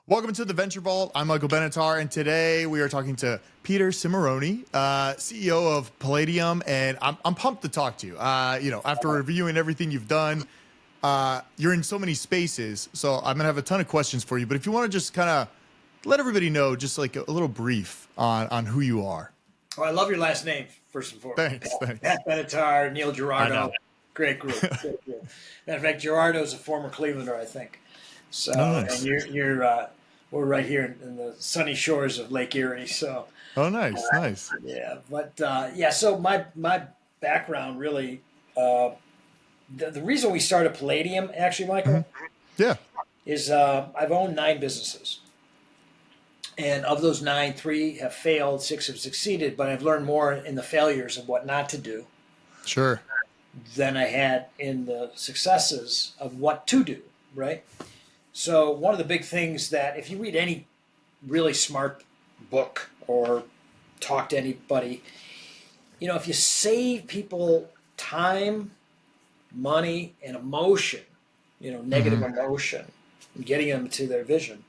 Welcome to the Venture Vault. I'm Michael Benatar, and today we are talking to Peter Cimoroni, CEO of Palladium, and I'm pumped to talk to you. After reviewing everything you've done, you're in so many spaces, so I'm gonna have a ton of questions for you. But if you want to just kind of let everybody know, just like a little brief on who you are. Well, I love your last name, first and foremost. Thanks. Pat Benatar, Neil Girardo. Great group. Great group. Matter of fact, Girardo's a former Clevelander, I think. So, Nice. and we're right here in the sunny shores of Lake Erie. So, Nice. yeah. But so my background really, the reason we started Palladium, actually, Michael, Yeah. is I've owned 9 businesses. And of those 9, 3 have failed, 6 have succeeded, but I've learned more in the failures of what not to do Sure. than I had in the successes of what to do, right? So one of the big things that if you read any really smart book or talk to anybody, if you save people time, money, and emotion, negative emotion, and getting them to their vision,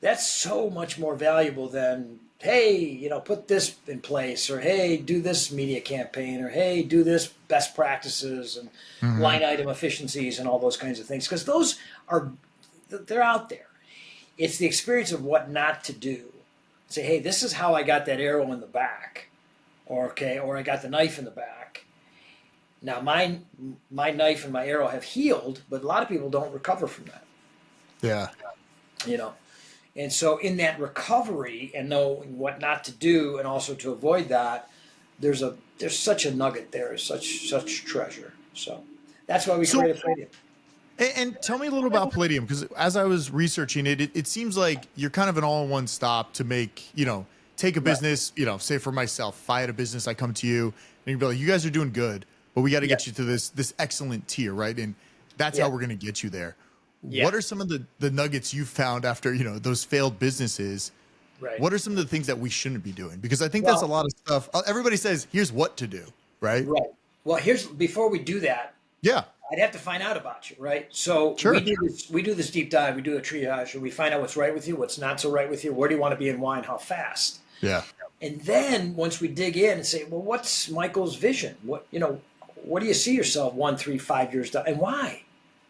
that's so much more valuable than, hey, put this in place, or hey, do this media campaign, or hey, do this best practices and line item efficiencies and all those kinds of things, because they're out there. It's the experience of what not to do. Say, hey, this is how I got that arrow in the back, or I got the knife in the back. Now my knife and my arrow have healed, but a lot of people don't recover from that. Yeah. And so in that recovery and knowing what not to do and also to avoid that, there's such a nugget there, such treasure. So that's why we created Palladium. And tell me a little about Palladium, because as I was researching it seems like you're kind of an all-in-one stop to make, take a business, say for myself, if I had a business, I come to you and you'd be like, you guys are doing good, but we got to get you to this excellent tier, right? And that's how we're going to get you there. Yeah. What are some of the nuggets you found after, those failed businesses? Right. What are some of the things that we shouldn't be doing? Because I think that's a lot of stuff. Everybody says, here's what to do, right? Right. Well, before we do that, I'd have to find out about you, right? So we do this deep dive, we do a triage, and we find out what's right with you, what's not so right with you, where do you want to be and why and how fast. Yeah. And then once we dig in and say, well, what's Michael's vision? What do you see yourself 1, 3, 5 years down, and why?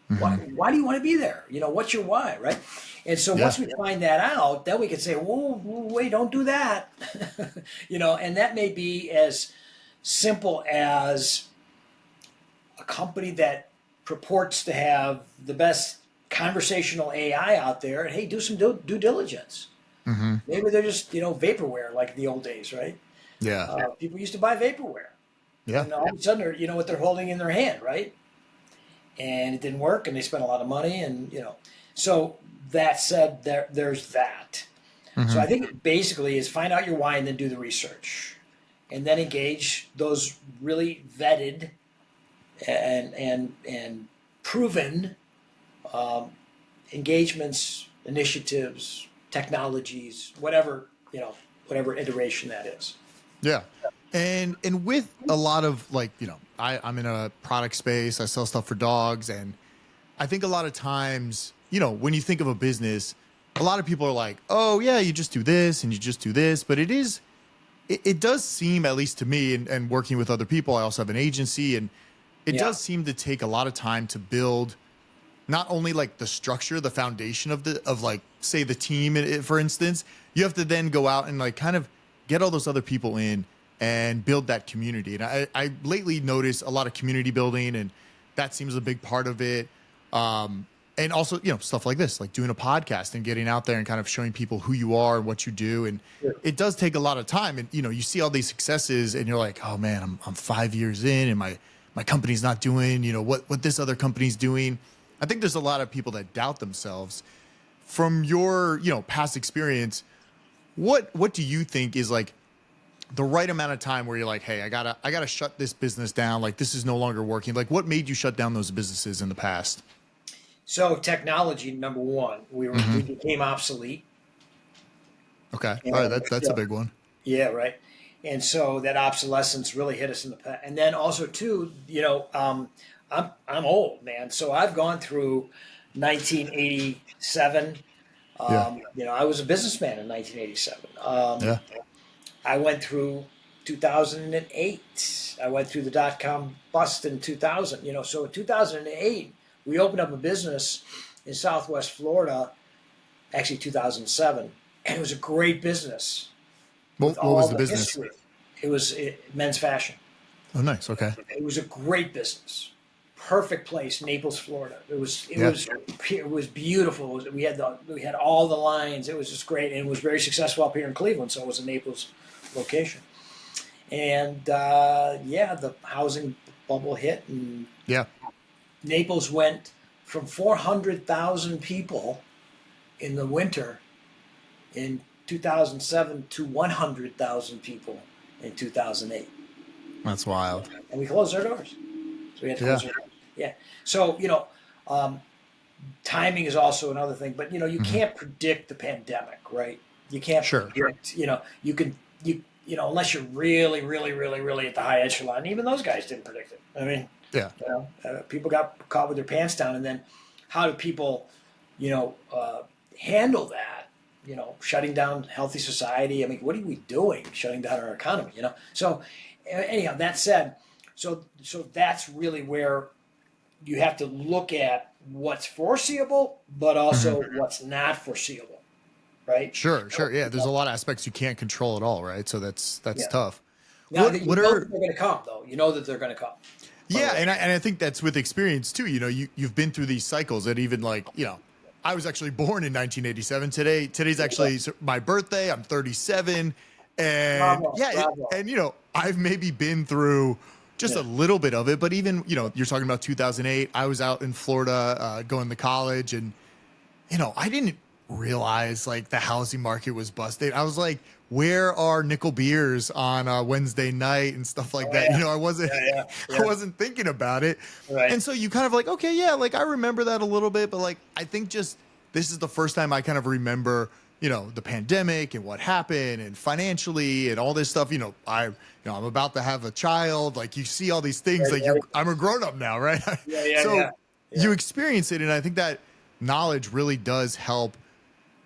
Why do you want to be there? What's your why, right? And so once we find that out, then we can say, whoa, wait, don't do that. And that may be as simple as a company that purports to have the best conversational AI out there, and hey, do some due diligence. Maybe they're just, vaporware like in the old days, right? Yeah. People used to buy vaporware. Yeah. And all of a sudden, what they're holding in their hand, right? And it didn't work, and they spent a lot of money, and So that said, there's that. So I think it basically is find out your why and then do the research, and then engage those really vetted and proven engagements, initiatives, technologies, whatever iteration that is. Yeah. And with a lot of I'm in a product space, I sell stuff for dogs. And I think a lot of times, when you think of a business, a lot of people are like, oh yeah, you just do this and you just do this. But it does seem, at least to me and working with other people, I also have an agency, and it does seem to take a lot of time to build not only like the structure, the foundation of say the team, for instance. You have to then go out and kind of get all those other people in and build that community. And I lately noticed a lot of community building, and that seems a big part of it. And also, stuff like this, like doing a podcast and getting out there and kind of showing people who you are and what you do. And it does take a lot of time. And, you see all these successes and you're like, oh man, I'm 5 years in and my company's not doing, what this other company's doing. I think there's a lot of people that doubt themselves. From your, past experience, what do you think is like the right amount of time where you're like, hey, I gotta shut this business down. Like, this is no longer working. Like, what made you shut down those businesses in the past? So technology, number one, we became obsolete. Okay. All right. That's a big one. Yeah. Right. And so that obsolescence really hit us in the past. And then also too, I'm old, man. So I've gone through 1987 Yeah. I was a businessman in 1987. Yeah. I went through 2008. I went through the dot-com bust in 2000. So in 2008, we opened up a business in Southwest Florida, actually 2007, and it was a great business with What all was the the business? history. It was men's fashion. Oh, nice. Okay. It was a great business. Perfect place, Naples, Florida. Yeah. It was beautiful. We had all the lines. It was just great, and it was very successful up here in Cleveland. So it was a Naples location. And the housing bubble hit, and Yeah. Naples went from 400,000 people in the winter in 2007 to 100,000 people in 2008. That's wild. And we closed our doors. So we had to Yeah. close our doors. Yeah. So, um, timing is also another thing, but you Mhm. can't predict the pandemic, right? You can't Sure. predict, unless you're really, really, really, really at the high echelon. Even those guys didn't predict it. I mean, Yeah. people got caught with their pants down, and then how do people, handle that? Shutting down healthy society. I mean, what are we doing? Shutting down our economy. So anyhow, that said, so that's really where you have to look at what's foreseeable, but also Mhm. what's not foreseeable, right? Sure. Sure. Yeah. There's a lot of aspects you can't control at all, right? So that's Yeah. tough. Now What that you what know that are they're going to come, though, you know that they're going to come. By the Yeah, way, and I think that's with experience too. You've been through these cycles, and even I was actually born in 1987. Today's actually my birthday. I'm 37, and bravo, yeah, bravo. and I've maybe been through just a Yeah, little bit of it, but even you're talking about 2008. I was out in Florida going to college, and I didn't realize like the housing market was busted. I was like, where are nickel beers on Wednesday night and stuff like oh that? yeah, I wasn't, yeah, yeah, I yeah. wasn't thinking about it. Right. And so you kind of like, okay, yeah, like I remember that a little bit, but like, I think just this is the first time I kind of remember, the pandemic and what happened and financially and all this stuff. I'm about to have a child. Like you see all these things, Ready, like ready. I'm a grown up now, right? Yeah, yeah, So yeah, you yeah. experience it. And I think that knowledge really does help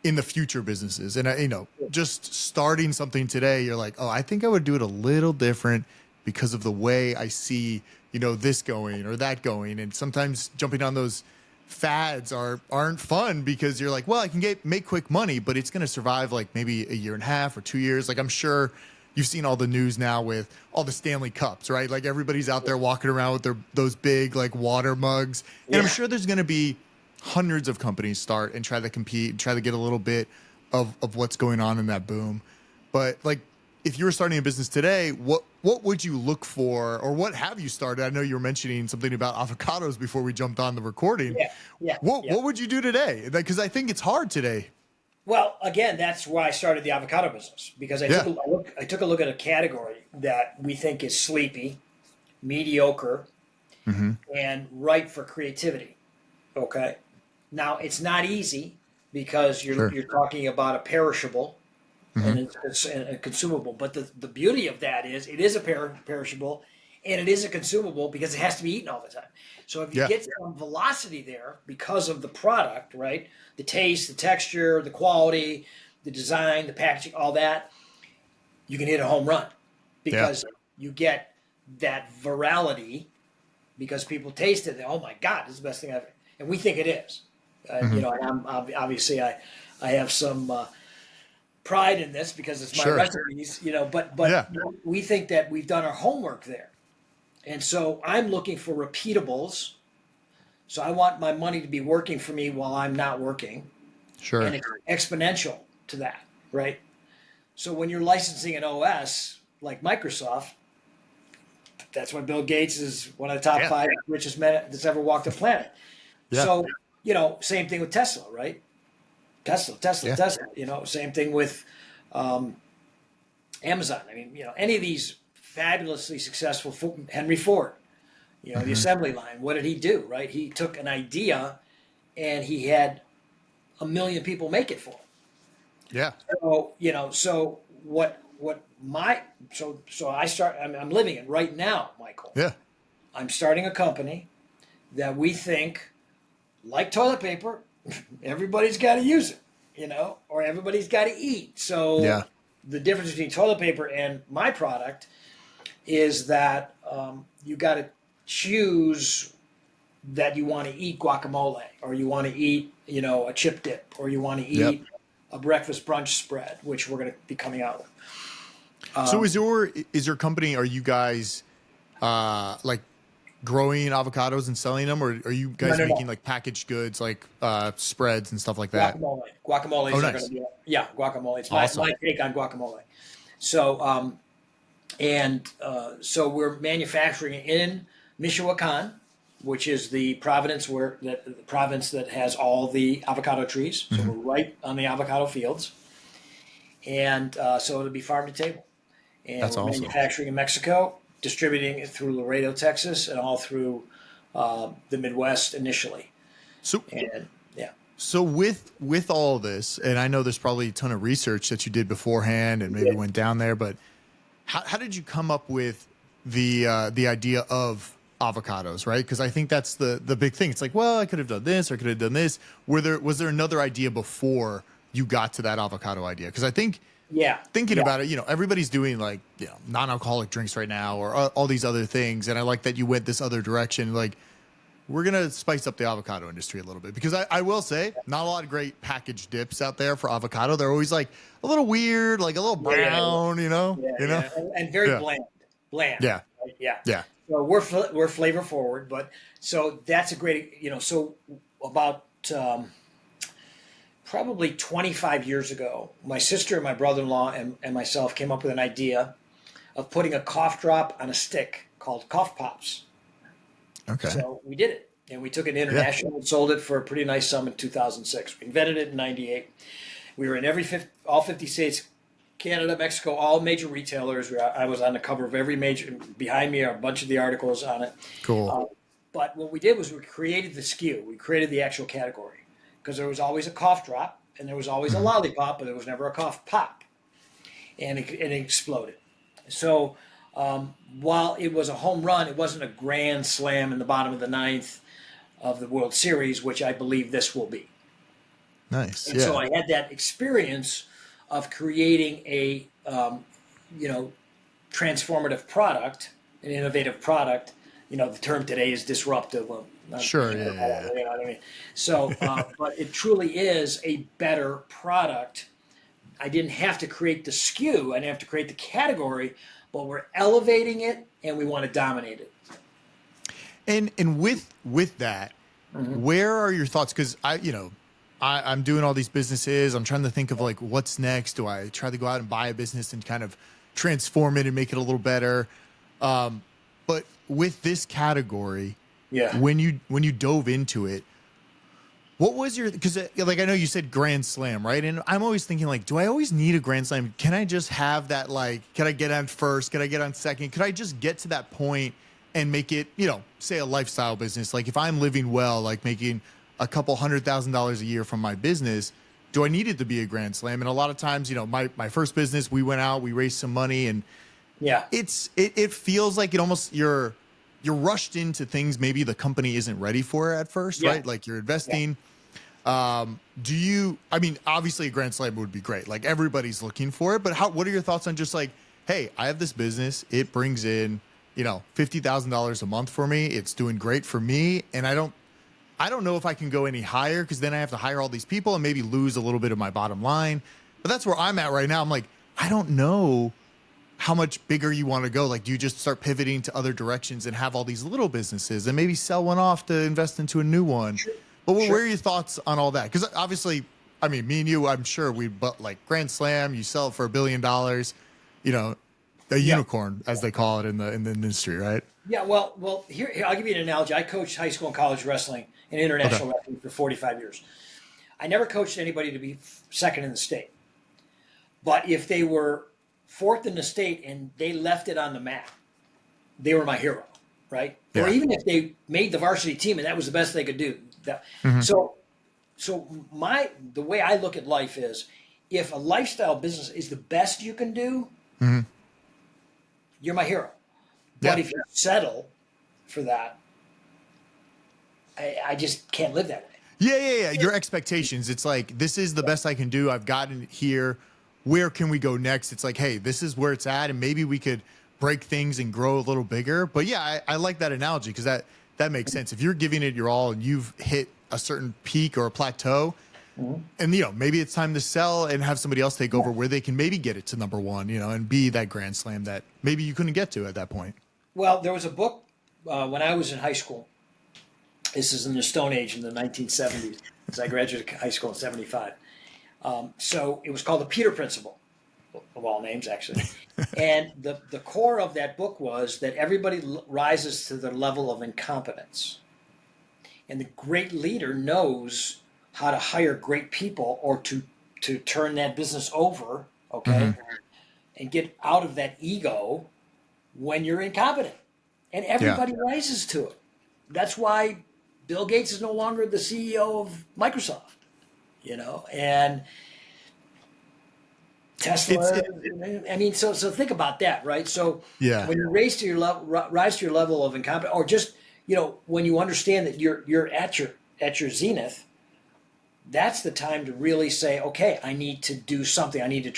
in the future businesses. And just starting something today, you're like, oh, I think I would do it a little different because of the way I see, this going or that going. And sometimes jumping on those fads aren't fun because you're like, well, I can make quick money, but it's going to survive like maybe a year and a half or 2 years. Like I'm sure you've seen all the news now with all the Stanley Cups, right? Like everybody's out there walking around with those big like water mugs. And I'm Yeah. sure there's going to be hundreds of companies start and try to compete and try to get a little bit of what's going on in that boom. But like if you were starting a business today, what would you look for or what have you started? I know you were mentioning something about avocados before we jumped on the recording. Yeah, yeah, What yeah. what would you do today? Because I think it's hard today. Well, again, that's why I started the avocado business because Yeah. I took a look at a category that we think is sleepy, mediocre, Mm-hmm. and ripe for creativity. Okay. Now it's not easy because Sure. you're talking about a perishable Mm-hmm. and it's a consumable. But the beauty of that is it is a perishable and it is a consumable because it has to be eaten all the time. So if you Yeah. get some velocity there because of the product, right? The taste, the texture, the quality, the design, the packaging, all that, you can hit a home run Yeah. because you get that virality because people taste it. Oh my God, this is the best thing I've. And we think it is. Mm-hmm. And obviously I have some pride in this because it's my Sure. recipes. But Yeah. we think that we've done our homework there, and so I'm looking for repeatables. So I want my money to be working for me while I'm not working, and Sure. it's exponential to that, right? So when you're licensing an OS like Microsoft, that's why Bill Gates is one of the top Yeah. five richest men that's ever walked the planet. Yeah. So, same thing with Tesla, right? Tesla, Tesla, Yeah. Tesla. Same thing with Amazon. I mean, any of these fabulously successful Henry Ford, the Mm-hmm. assembly line. What did he do, right? He took an idea and he had a million people make it for him. Yeah. So I'm living it right now, Michael. Yeah. I'm starting a company that we think, like toilet paper, everybody's got to use it. or everybody's got to eat. So Yeah. the difference between toilet paper and my product is that you got to choose that you want to eat guacamole, or you want to eat, a chip dip, or you want to Yep. eat a breakfast brunch spread, which we're going to be coming out with. So is your company, are you guys like growing avocados and selling them, or are you No, guys no, making no. like packaged goods like spreads and stuff like that? Guacamole. Oh, Guacamoles are going to nice. be, yeah, guacamole. It's my Awesome. take on guacamole. So, so we're manufacturing in Michoacan, which is the province that has all the avocado trees. So Mhm. we're right on the avocado fields, and so it'll be farm to table. And That's we're awesome. manufacturing in Mexico, distributing it through Laredo, Texas, and all through the Midwest initially. So And yeah, so with all this, and I know there's probably a ton of research that you did beforehand and maybe yeah, went down there, but how did you come up with the idea of avocados, right? Because I think that's the big thing. It's like, well, I could have done this or I could have done this. Was there another idea before you got to that avocado idea? Because I think yeah, thinking yeah. about it, everybody's doing like, non-alcoholic drinks right now or all these other things. And I like that you went this other direction. Like, we're going to spice up the avocado industry a little bit because I will say not a lot of great packaged dips out there for avocado. They're always like a little weird, like a little Yeah, yeah, yeah, brown, yeah, you know? yeah, and very Yeah. bland, bland. Yeah. Right? Yeah. Yeah. So we're flavor forward, but so that's a great, So about probably 25 years ago, my sister and my brother-in-law and myself came up with an idea of putting a cough drop on a stick called cough pops. Okay. So we did it, and we took it Yeah. international and sold it for a pretty nice sum in 2006. We invented it in '98. We were in all 50 states, Canada, Mexico, all major retailers. I was on the cover of every major. Behind me are a bunch of the articles on it. Cool. Uh, but what we did was we created the SKU. We created the actual category because there was always a cough drop and there was always a Mhm. lollipop, but there was never a cough pop, and it exploded. So while it was a home run, it wasn't a grand slam in the bottom of the ninth of the World Series, which I believe this will be. Nice. And so Yeah. I had that experience of creating a transformative product, an innovative product. The term today is disruptive. Well, Sure. Yeah. Yeah. you know what I mean? So, but it truly is a better product. I didn't have to create the SKU. I didn't have to create the category, but we're elevating it and we want to dominate it. And with that, Mm-hmm. where are your thoughts? Because I'm doing all these businesses. I'm trying to think of like what's next. Do I try to go out and buy a business and kind of transform it and make it a little better? But with this category, Yeah. when you dove into it, what was your, because like I know you said grand slam, right? And I'm always thinking like, do I always need a grand slam? Can I just have that, like, can I get on first? Can I get on second? Could I just get to that point and make it, say a lifestyle business? Like if I'm living well, like making a couple $100,000 a year from my business, do I need it to be a grand slam? And a lot of times, my first business, we went out, we raised some money, and Yeah. it feels like it almost you're rushed into things maybe the company isn't ready for at first, Yeah. right? Like you're Yeah. investing. I mean, obviously a grand slam would be great. Like everybody's looking for it, but what are your thoughts on just like, hey, I have this business. It brings in, $50,000 a month for me. It's doing great for me. And I don't know if I can go any higher because then I have to hire all these people and maybe lose a little bit of my bottom line. But that's where I'm at right now. I'm like, I don't know how much bigger you want to go. Like, do you just start pivoting to other directions and have all these little businesses and maybe sell one off to invest into a new one? Sure. But Sure. where are your thoughts on all that? Because obviously, I mean, me and you, I'm sure but like Grand Slam, you sell it for $1 billion, a Yeah. unicorn, as they call it in the industry, right? Yeah, well, here I'll give you an analogy. I coached high school and college wrestling and Okay. international wrestling for 45 years. I never coached anybody to be second in the state. But if they were fourth in the state and they left it on the mat, they were my hero, right? Or Yeah. even if they made the varsity team and that was the best they could do. Mhm. So the way I look at life is, if a lifestyle business is the best you can do, Mhm. you're my hero. Yeah. But if you settle for that, I just can't live that way. Yeah. Your expectations. It's like, this is the best I can do. I've gotten here. Where can we go next? It's like, hey, this is where it's at, and maybe we could break things and grow a little bigger. But yeah, I like that analogy, because that makes sense. If you're giving it your all and you've hit a certain peak or a plateau, Mhm. and maybe it's time to sell and have somebody else take over, where they can maybe get it to number one, and be that grand slam that maybe you couldn't get to at that point. Well, there was a book when I was in high school. This is in the Stone Age in the 1970s, because I graduated high school in 75. So it was called The Peter Principle, of all names, actually. And the core of that book was that everybody rises to their level of incompetence. And the great leader knows how to hire great people, or to turn that business over, okay, and get out of that ego when you're incompetent. And Yeah. everybody rises to it. That's why Bill Gates is no longer the CEO of Microsoft, and It's Tesla. I mean, so think about that, right? So Yeah. when you rise to your level of incompetence, or just when you understand that you're at your zenith, that's the time to really say, okay, I need to do something. I need to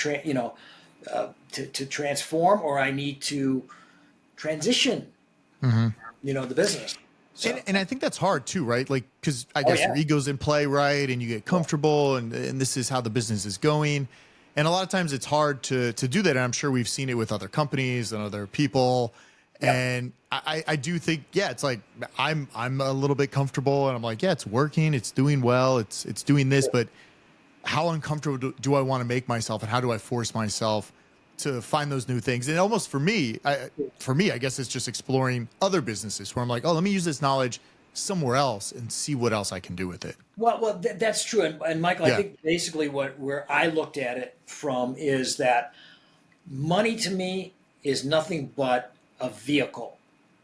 to transform, or I need to transition, the business. So, And I think that's hard too, right? Like, because I oh guess yeah, your ego's in play, right? And you get yeah, comfortable, and this is how the business is going. And a lot of times it's hard to do that. And I'm sure we've seen it with other companies and other people. yep. And I do think, yeah, it's like I'm a little bit comfortable, and I'm like, yeah, it's working, it's doing well, it's doing this, but how uncomfortable do I want to make myself, and how do I force myself to find those new things? And almost for me, I guess it's just exploring other businesses where I'm like, oh, let me use this knowledge somewhere else and see what else I can do with it. Well, that's true. And Michael, I Yeah. think basically where I looked at it from is that money to me is nothing but a vehicle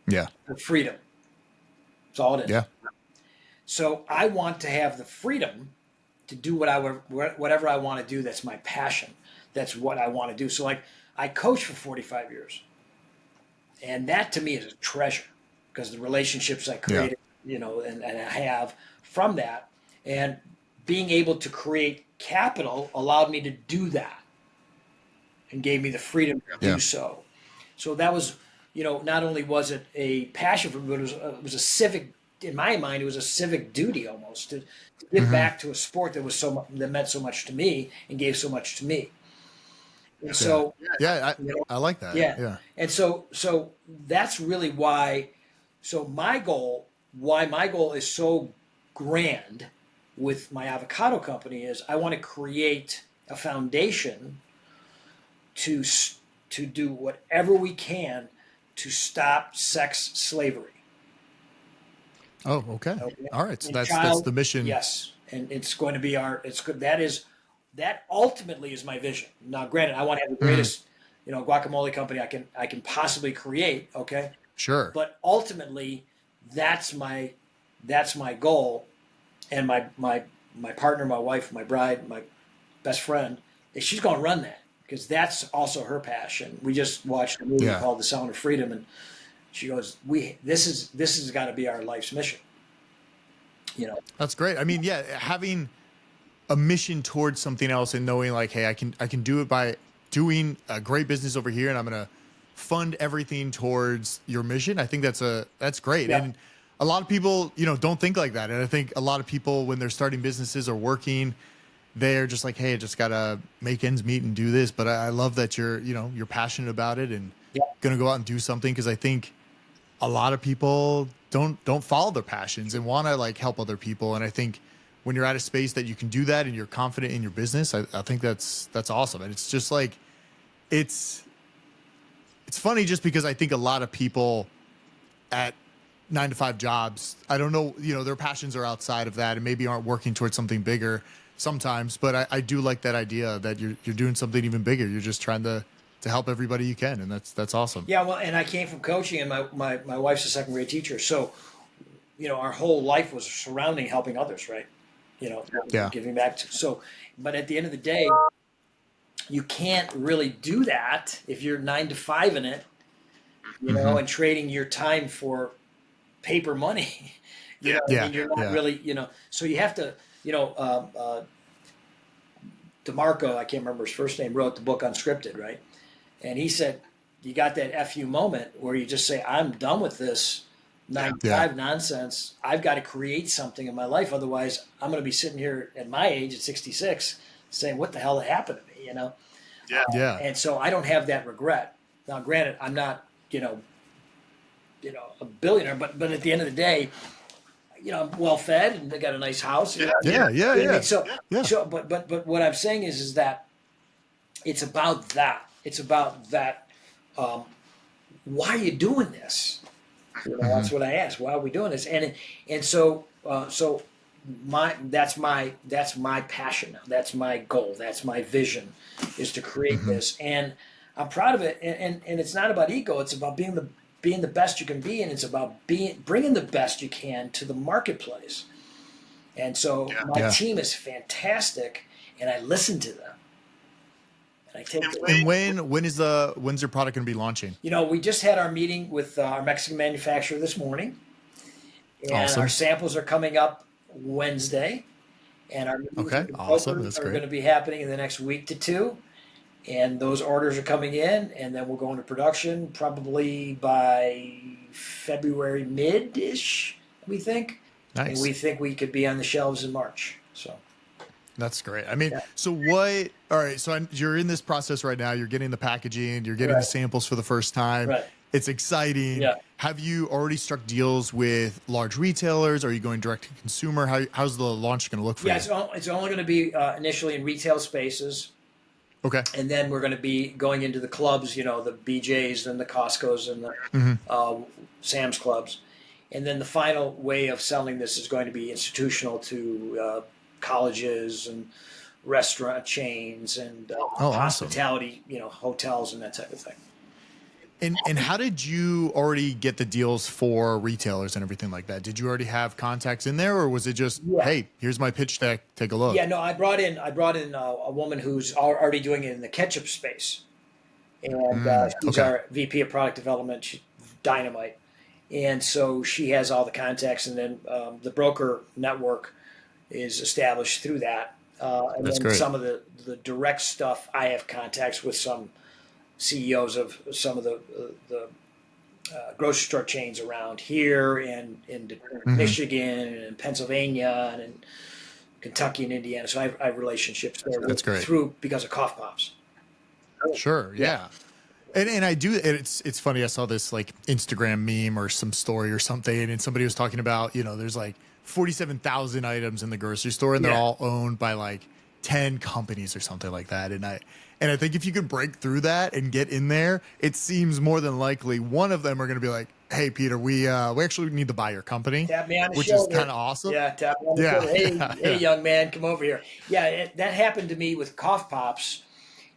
Yeah. for freedom. That's all it is. Yeah. So I want to have the freedom to do whatever I want to do. That's my passion. That's what I want to do. So like I coached for 45 years, and that to me is a treasure, because the relationships I Yeah. created, and I have from that, and being able to create capital allowed me to do that, and gave me the freedom to Yeah. do so. So that was, not only was it a passion for me, but it was a civic. In my mind, it was a civic duty almost to give Hmm. back to a sport that meant so much to me and gave so much to me. And Yeah. so, Yeah. you know, I like that. yeah, Yeah. and so that's really why. So why my goal is so grand with my avocado company is I want to create a foundation to to do whatever we can to stop sex slavery. Oh, okay. Okay. All right. So And that's the mission. yes, and it's going to be it's good. That ultimately is my vision. Now, granted, I want to have the Mhm. greatest, guacamole company I can possibly create. Okay, Sure. but ultimately, that's my that's my goal, and my partner, my wife, my bride, my best friend, she's going to run that, because that's also her passion. We just watched a movie Yeah. called The Sound of Freedom, and she goes, this has got to be our life's mission. You know, That's great. I mean, yeah, having a mission towards something else, and knowing like, hey, I can do it by doing a great business over here, and I'm gonna fund everything towards your mission. I think that's great. yeah. And a lot of people, don't think like that. And I think a lot of people, when they're starting businesses or working, they're just like, hey, I just gotta make ends meet and do this. But I love that you're passionate about it and Yeah. gonna go out and do something, because I think a lot of people don't follow their passions and want to like help other people. And I think when you're at a space that you can do that and you're confident in your business, I think that's awesome. And it's just like it's it's funny, just because I think a lot of people at 9 to 5 jobs, I don't know, their passions are outside of that and maybe aren't working towards something bigger sometimes. But I do like that idea that you're doing something even bigger. You're just trying to help everybody you can, and that's awesome. Yeah, well, and I came from coaching, and my wife's a second grade teacher. So, our whole life was surrounding helping others, right? Yeah. Giving back to. So, but at the end of the day, you can't really do that if you're 9 to 5 in it, Hmm. and trading your time for paper money. You know what I Yeah. mean? You're not Yeah. really, so you have to, DeMarco, I can't remember his first name, wrote the book Unscripted, right? And he said, you got that FU moment where you just say, I'm done with this 9 to 5 nonsense. I've got to create something in my life. Otherwise, I'm going to be sitting here at my age at 66 saying, what the hell happened to me, Yeah. And so I don't have that regret. Now, granted, I'm not, a billionaire, but at the end of the day, I'm well fed and they got a nice house. Yeah. You know what I mean? Yeah. But what I'm saying is that it's about that. It's about that. Why are you doing this? That's what I asked. Why are we doing this? And so that's my passion now. That's my goal. That's my vision, is to create this. And I'm proud of it. And it's not about ego. It's about being the best you can be, and it's about bringing the best you can to the marketplace. And so my team is fantastic, and I listen to them. And I take And when's your product going to be launching? we just had our meeting with our Mexican manufacturer this morning, and Awesome. our samples are coming up Wednesday, and our meetings Okay, with the awesome. brokers That's are great. going to be happening in the next week to two, and those orders are coming in, and then we'll go into production probably by February mid-ish, we think. Nice. And we think we could be on the shelves in March. So That's great. I mean, so what? All right. So you're in this process right now. You're getting the packaging. You're getting the samples for the first time. Right. It's exciting. Yeah. Have you already struck deals with large retailers? Are you going direct to consumer? How's the launch going to look for you? It's only going to be initially in retail spaces. Okay. And then we're going to be going into the clubs, the BJs and the Costco's and the Sam's Clubs. And then the final way of selling this is going to be institutional to colleges and restaurant chains and hospitality, hotels and that type of thing. And how did you already get the deals for retailers and everything like that? Did you already have contacts in there, or was it just, hey, here's my pitch deck, take a look? Yeah, no, I brought in a woman who's already doing it in the ketchup space, and she's our VP of product development. She's dynamite, and so she has all the contacts, and then the broker network is established through that. And That's then great. some of the direct stuff, I have contacts with some CEOs of some of the grocery store chains around here and in Michigan and in Pennsylvania and in Kentucky and Indiana. So I have relationships there because of Cough Pops. Sure. Yeah. And I do. It's funny. I saw this like Instagram meme or some story or something, and somebody was talking about, there's like 47,000 items in the grocery store, and they're all owned by like 10 companies or something like that. And I think if you could break through that and get in there, it seems more than likely one of them are going to be like, "Hey, Peter, we actually need to buy your company," tap me on the which shoulder. is kind of awesome. Yeah, tap me on the shoulder. Hey, young man, come over here. Yeah, that happened to me with Cough Pops,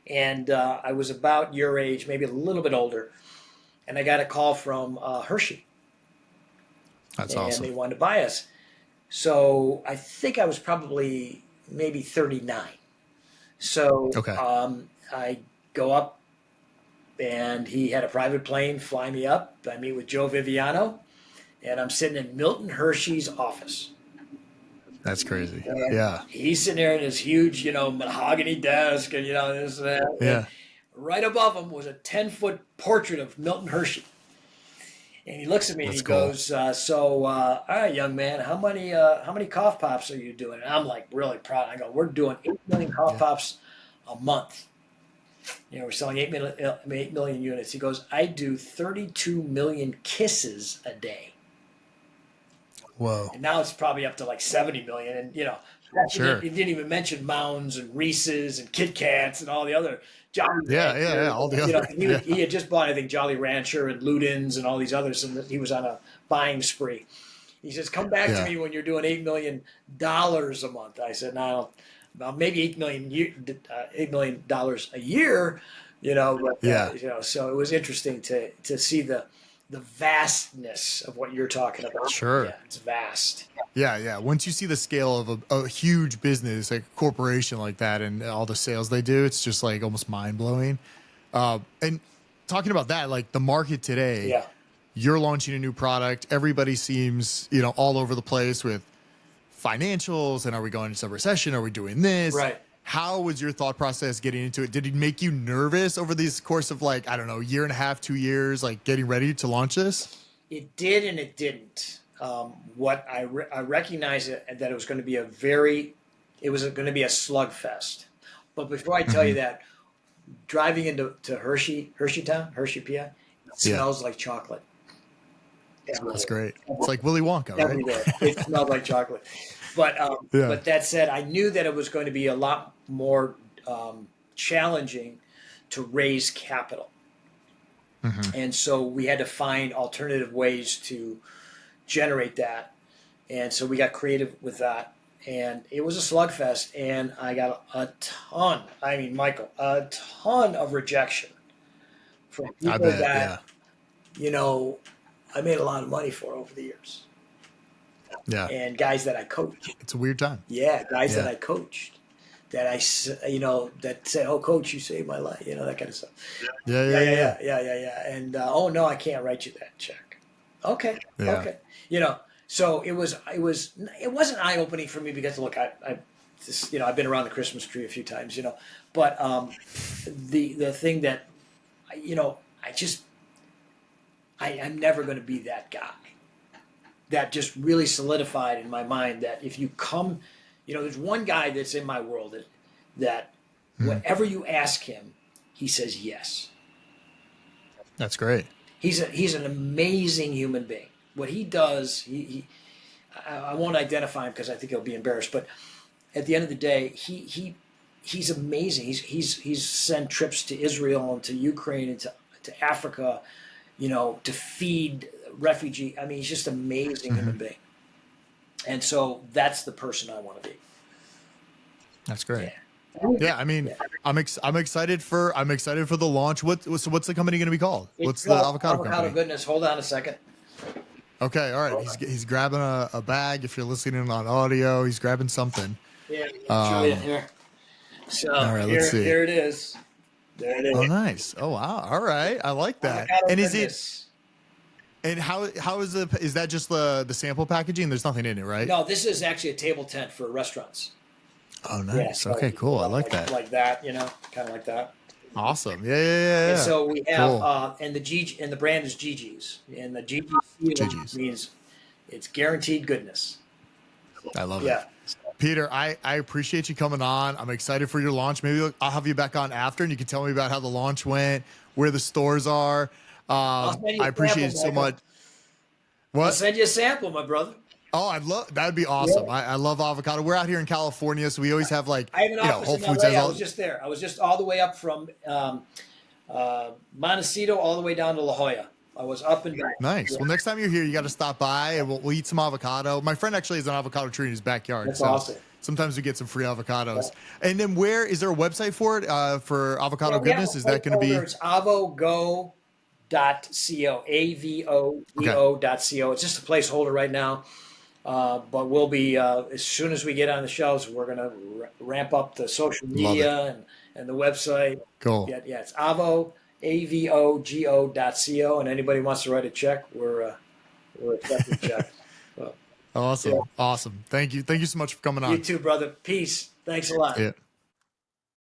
and I was about your age, maybe a little bit older, and I got a call from Hershey. That's and awesome. They wanted to buy us. So I think I was probably maybe 39. So I go up, and he had a private plane fly me up. I meet with Joe Viviano, and I'm sitting in Milton Hershey's office. That's crazy. And he's sitting there in his huge, mahogany desk, and this and that. Yeah. And right above him was a 10-foot portrait of Milton Hershey. And he looks at me and he goes, all right, young man, how many Cough Pops are you doing? And I'm like really proud. I go, we're doing 8 million Cough Pops a month. We're selling 8 million units. He goes, I do 32 million kisses a day. Whoa. And now it's probably up to like 70 million. And, he didn't even mention Mounds and Reese's and Kit Kats and all the other Jolly Rancher. All the other. He had just bought, I think, Jolly Rancher and Ludens and all these others, and he was on a buying spree. He says, come back to me when you're doing $8 million a month. I said, no, well, maybe $8 million a year, but, so it was interesting to see the vastness of what you're talking about. Sure. Yeah, it's vast. Yeah. Once you see the scale of a huge business, like a corporation like that, and all the sales they do, it's just like almost mind blowing. And talking about that, like the market today, you're launching a new product. Everybody seems, all over the place with financials and are we going into a recession? Are we doing this? Right. How was your thought process getting into it? Did it make you nervous over this course of like, I don't know, year and a half, 2 years, like getting ready to launch this? It did and it didn't. What I recognized that it was going to be it was going to be a slugfest. But before I tell you that, driving into Hersheytown, Hershey, PA, it smells like chocolate. That's great. It's like Willy Wonka, right? Everywhere. It smelled like chocolate. But that said, I knew that it was going to be a lot more challenging to raise capital. And so we had to find alternative ways to generate that. And so we got creative with that. And it was a slugfest. And I got a ton of rejection from people that, I made a lot of money for over the years. Yeah. And guys that I coached. It's a weird time. Yeah, guys that I coached. That that say, "Oh, coach, you saved my life," that kind of stuff. Yeah. And oh no, I can't write you that check. Okay. So it wasn't eye opening for me because look, I've been around the Christmas tree a few times, but the thing that I'm never going to be that guy. That just really solidified in my mind that if you come. There's one guy that's in my world that whatever you ask him, he says yes. That's great. He's an amazing human being. What he does, I won't identify him because I think he'll be embarrassed. But at the end of the day, he's amazing. He's sent trips to Israel and to Ukraine and to Africa, to feed refugee. I mean, he's just an amazing human being. And so that's the person I want to be. That's great. Yeah, I mean, I'm excited for the launch. What's the company going to be called? What's the Avocado company? Goodness. Hold on a second. Okay, all right. He's grabbing a bag. If you're listening on audio, he's grabbing something. Yeah, show you here. So all right, let's see. Here it is. There it is. Oh, nice. Oh, wow. All right, I like that. Avocado and goodness. is it? And how is that just the sample packaging? There's nothing in it, right? No, this is actually a table tent for restaurants. Oh, nice. Yeah, so, okay, cool. I like that. Like that, kind of like that. Awesome. Yeah. And so we have, and the brand is Gigi's, and the Gigi's means it's guaranteed goodness. I love it. Peter, I appreciate you coming on. I'm excited for your launch. Maybe I'll have you back on after, and you can tell me about how the launch went, where the stores are. I appreciate it so much. What? I'll send you a sample, my brother. Oh, that'd be awesome. Yeah. I love avocado. We're out here in California, so we always have I have an office Whole Foods. I was just there. I was just all the way up from Montecito all the way down to La Jolla. I was up and down. Nice. Yeah. Well, next time you're here, you got to stop by and we'll eat some avocado. My friend actually has an avocado tree in his backyard. That's awesome. Sometimes we get some free avocados. Yeah. And then is there a website for it, for Avocado Goodness? Is that going to be? It's avogo.co, avogo.co. It's just a placeholder right now. But we'll be, as soon as we get on the shelves, we're going to ramp up the social media and the website. Cool. Yeah, it's avogo.co. And anybody wants to write a check, we're accepting checks. Awesome. Yeah. Awesome. Thank you. Thank you so much for coming on. You too, brother. Peace. Thanks a lot. Yeah.